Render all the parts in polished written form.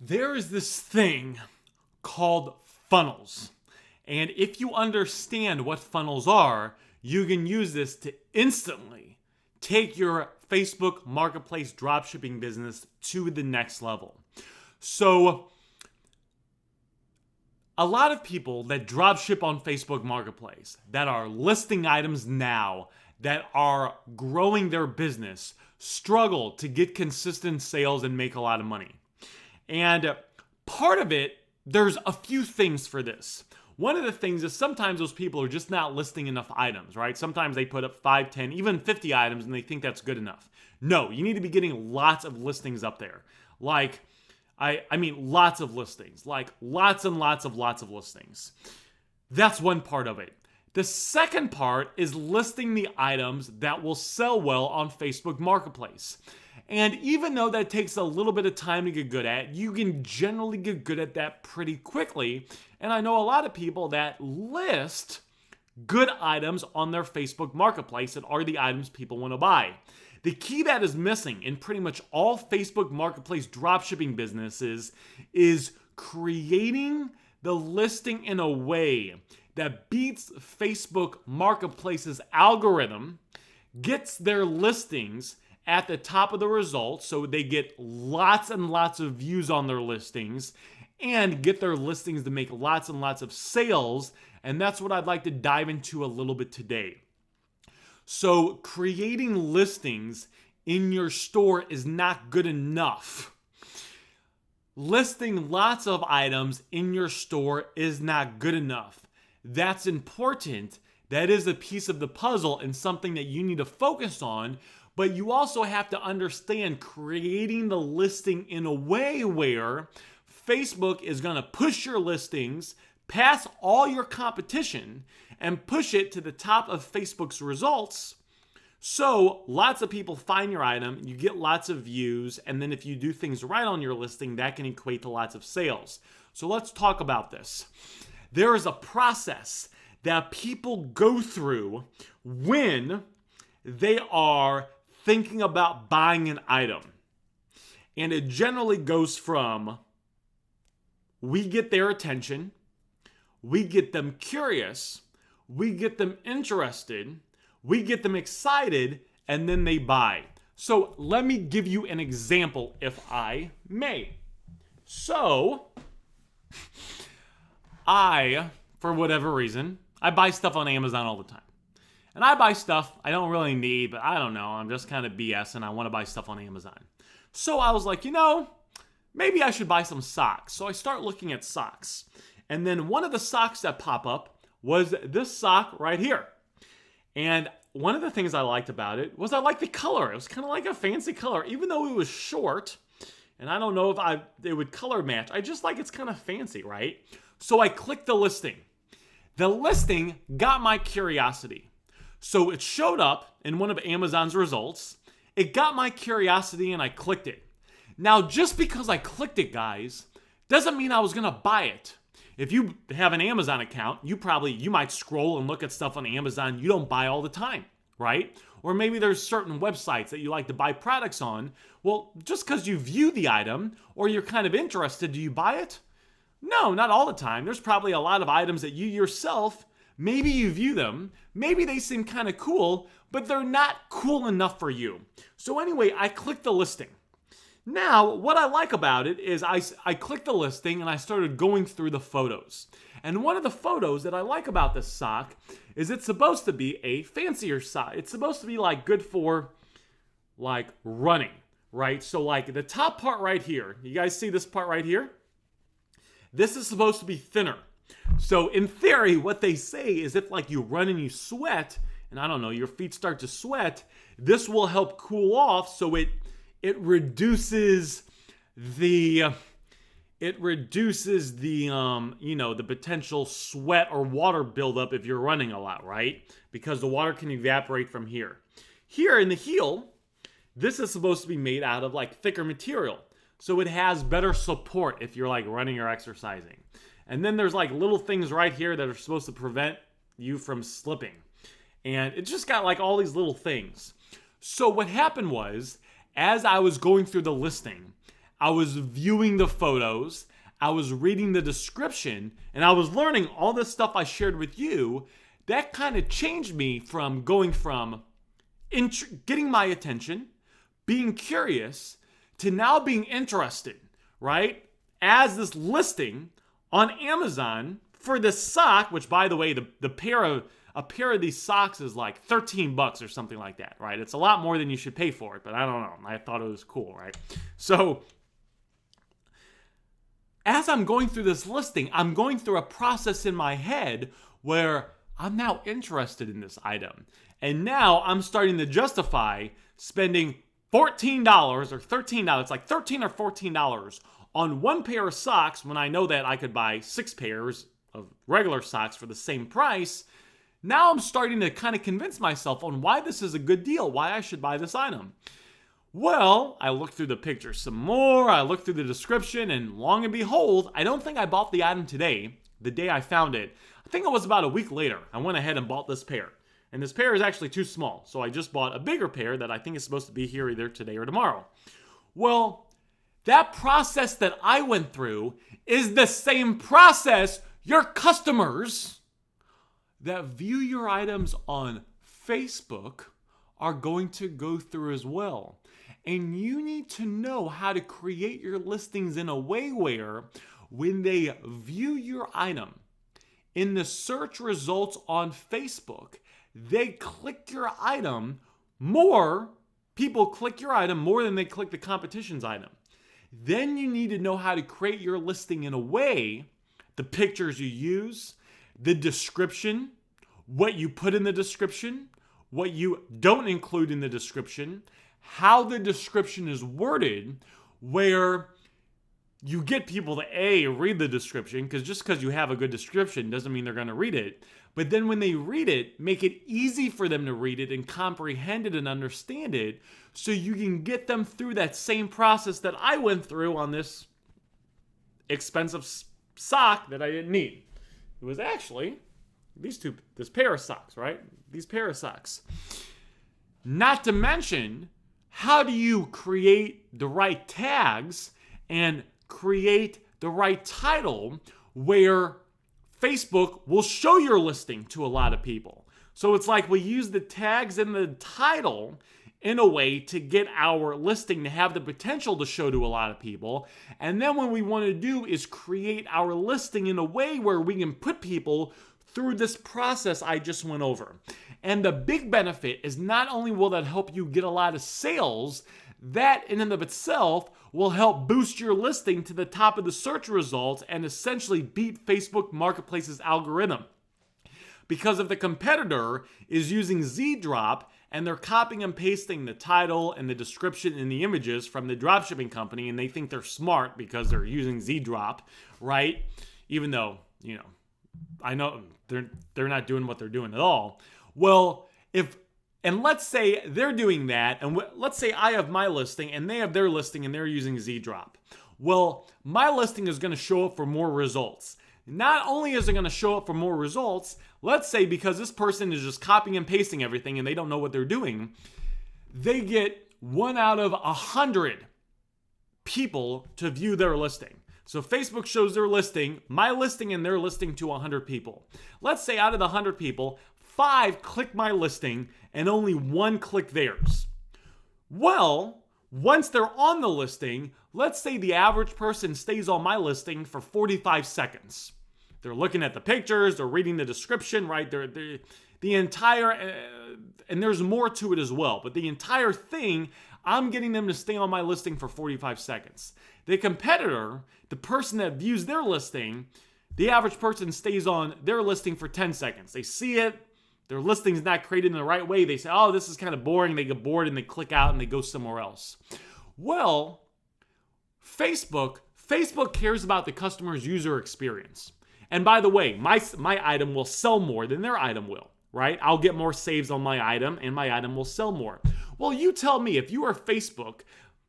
There is this thing called funnels. And if you understand what funnels are, you can use this to instantly take your Facebook Marketplace dropshipping business to the next level. So, a lot of people that dropship on Facebook Marketplace, that are listing items now, that are growing their business, struggle to get consistent sales and make a lot of money. And part of it, there's a few things for this. One of the things is sometimes those people are just not listing enough items, right? Sometimes they put up 5, 10, even 50 items and they think that's good enough. No, you need to be getting lots of listings up there. Like, I mean lots of listings. Like lots and lots of listings. That's one part of it. The second part is listing the items that will sell well on Facebook Marketplace. And even though that takes a little bit of time to get good at, you can generally get good at that pretty quickly. And I know a lot of people that list good items on their Facebook Marketplace that are the items people want to buy. The key that is missing in pretty much all Facebook Marketplace dropshipping businesses is creating the listing in a way that beats Facebook Marketplace's algorithm, gets their listings at the top of the results so they get lots and lots of views on their listings and get their listings to make lots and lots of sales. And that's what I'd like to dive into a little bit today. So creating listings in your store is not good enough. Listing lots of items in your store is not good enough. That's important. That is a piece of the puzzle and something that you need to focus on. But you also have to understand creating the listing in a way where Facebook is going to push your listings past all your competition and push it to the top of Facebook's results. So lots of people find your item, you get lots of views, and then if you do things right on your listing, that can equate to lots of sales. So let's talk about this. There is a process that people go through when they are thinking about buying an item. And it generally goes from we get their attention, we get them curious, we get them interested, we get them excited, and then they buy. So let me give you an example if I may. So for whatever reason, I buy stuff on Amazon all the time. And I buy stuff I don't really need, but I don't know. I'm just kind of BS and I want to buy stuff on Amazon. So I was like, maybe I should buy some socks. So I start looking at socks. And then one of the socks that pop up was this sock right here. And one of the things I liked about it was I liked the color. It was kind of like a fancy color, even though it was short. And I don't know if it would color match. I just like it's kind of fancy, right? So I clicked the listing. The listing got my curiosity. So it showed up in one of Amazon's results. It got my curiosity and I clicked it. Now, just because I clicked it, guys, doesn't mean I was going to buy it. If you have an Amazon account, you might scroll and look at stuff on Amazon you don't buy all the time, right? Or maybe there's certain websites that you like to buy products on. Well, just because you view the item or you're kind of interested, do you buy it? No, not all the time. There's probably a lot of items that you yourself, maybe you view them, maybe they seem kind of cool, but they're not cool enough for you. So anyway, I clicked the listing. Now, what I like about it is I clicked the listing and I started going through the photos. And one of the photos that I like about this sock is it's supposed to be a fancier sock. It's supposed to be good for running, right? So the top part right here, you guys see this part right here? This is supposed to be thinner. So in theory, what they say is if you run and you sweat, and I don't know, your feet start to sweat, this will help cool off so it reduces the the potential sweat or water buildup if you're running a lot, right? Because the water can evaporate from here. Here in the heel, this is supposed to be made out of thicker material. So it has better support if you're running or exercising. And then there's little things right here that are supposed to prevent you from slipping. And it just got all these little things. So what happened was, as I was going through the listing, I was viewing the photos, I was reading the description, and I was learning all this stuff I shared with you. That kind of changed me from going from getting my attention, being curious, to now being interested, right? As this listing on Amazon for this sock, which by the way, a pair of these socks is like $13 or something like that, right? It's a lot more than you should pay for it, but I don't know. I thought it was cool, right? So as I'm going through this listing, I'm going through a process in my head where I'm now interested in this item. And now I'm starting to justify spending $14 or $13, it's like $13 or $14 on one pair of socks when I know that I could buy 6 pairs of regular socks for the same price. Now I'm starting to kind of convince myself on why this is a good deal, why I should buy this item. Well, I looked through the picture some more, I looked through the description, and long and behold, I don't think I bought the item today, the day I found it. I think it was about a week later. I went ahead and bought this pair. And this pair is actually too small, so I just bought a bigger pair that I think is supposed to be here either today or tomorrow. Well, that process that I went through is the same process your customers that view your items on Facebook are going to go through as well. And you need to know how to create your listings in a way where when they view your item in the search results on Facebook, they click your item more. People click your item more than they click the competition's item. Then you need to know how to create your listing in a way, the pictures you use, the description, what you put in the description, what you don't include in the description, how the description is worded, where you get people to read the description, because just because you have a good description doesn't mean they're going to read it. But then when they read it, make it easy for them to read it and comprehend it and understand it, so you can get them through that same process that I went through on this expensive sock that I didn't need. It was actually this pair of socks, right? These pair of socks. Not to mention, how do you create the right tags and create the right title where Facebook will show your listing to a lot of people? So it's like we use the tags in the title in a way to get our listing to have the potential to show to a lot of people. And then what we want to do is create our listing in a way where we can put people through this process I just went over. And the big benefit is not only will that help you get a lot of sales, that in and of itself will help boost your listing to the top of the search results and essentially beat Facebook Marketplace's algorithm. Because if the competitor is using Z-Drop and they're copying and pasting the title and the description and the images from the dropshipping company, and they think they're smart because they're using Z-Drop, right? Even though, I know they're not doing what they're doing at all. Well, let's say they're doing that, and let's say I have my listing and they have their listing and they're using Z-Drop. Well, my listing is going to show up for more results. Not only is it going to show up for more results, let's say because this person is just copying and pasting everything and they don't know what they're doing, they get 1 out of 100 people to view their listing. So Facebook shows their listing, my listing, and their listing to 100 people. Let's say out of the 100 people, 5 click my listing and only 1 click theirs. Well, once they're on the listing, let's say the average person stays on my listing for 45 seconds. They're looking at the pictures, they're reading the description, right? The entire, and there's more to it as well, but the entire thing, I'm getting them to stay on my listing for 45 seconds. The competitor, the person that views their listing, the average person stays on their listing for 10 seconds. They see it, their listing's not created in the right way. They say, oh, this is kind of boring. They get bored and they click out and they go somewhere else. Well, Facebook cares about the customer's user experience. And by the way, my item will sell more than their item will, right? I'll get more saves on my item and my item will sell more. Well, you tell me, if you are Facebook,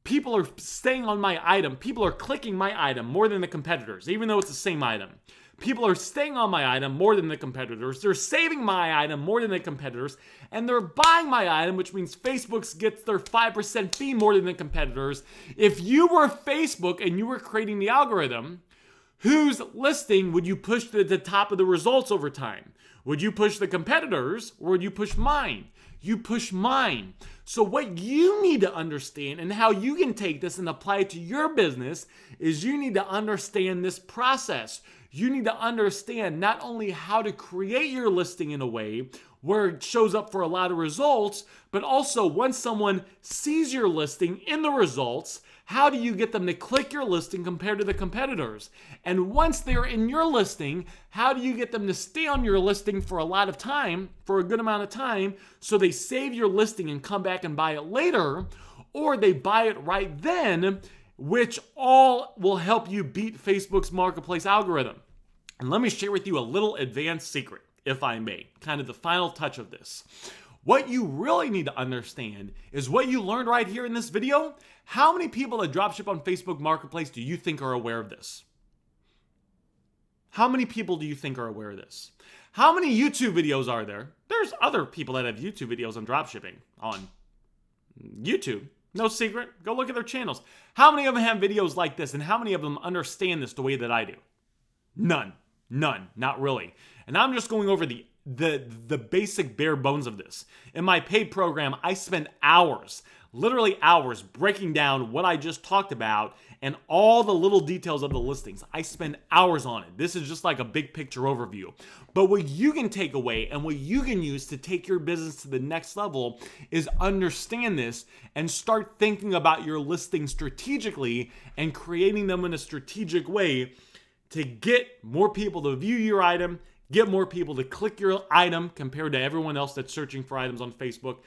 people are staying on my item, people are clicking my item more than the competitors, even though it's the same item. People are staying on my item more than the competitors. They're saving my item more than the competitors. And they're buying my item, which means Facebook gets their 5% fee more than the competitors. If you were Facebook and you were creating the algorithm, whose listing would you push to the top of the results over time? Would you push the competitors or would you push mine? You push mine. So what you need to understand and how you can take this and apply it to your business is you need to understand this process. You need to understand not only how to create your listing in a way where it shows up for a lot of results, but also once someone sees your listing in the results, how do you get them to click your listing compared to the competitors? And once they're in your listing, how do you get them to stay on your listing for a lot of time, for a good amount of time, so they save your listing and come back and buy it later, or they buy it right then, which all will help you beat Facebook's marketplace algorithm. And let me share with you a little advanced secret, if I may, kind of the final touch of this. What you really need to understand is what you learned right here in this video. How many people that dropship on Facebook Marketplace do you think are aware of this? How many people do you think are aware of this? How many YouTube videos are there? There's other people that have YouTube videos on dropshipping on YouTube. No secret. Go look at their channels. How many of them have videos like this, and how many of them understand this the way that I do? None. None. Not really. And I'm just going over the basic bare bones of this. In my paid program, I spend hours, literally hours, breaking down what I just talked about and all the little details of the listings. I spend hours on it. This is just like a big picture overview. But what you can take away and what you can use to take your business to the next level is understand this and start thinking about your listings strategically and creating them in a strategic way to get more people to view your item, get more people to click your item compared to everyone else that's searching for items on Facebook.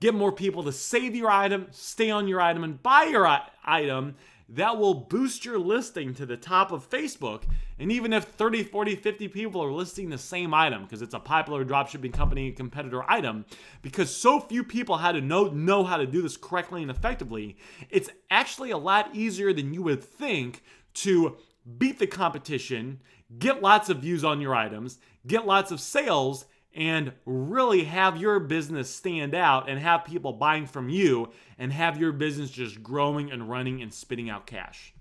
Get more people to save your item, stay on your item, and buy your item. That will boost your listing to the top of Facebook. And even if 30, 40, 50 people are listing the same item because it's a popular dropshipping company competitor item, because so few people how to know how to do this correctly and effectively, it's actually a lot easier than you would think to beat the competition, get lots of views on your items, get lots of sales, and really have your business stand out and have people buying from you and have your business just growing and running and spitting out cash.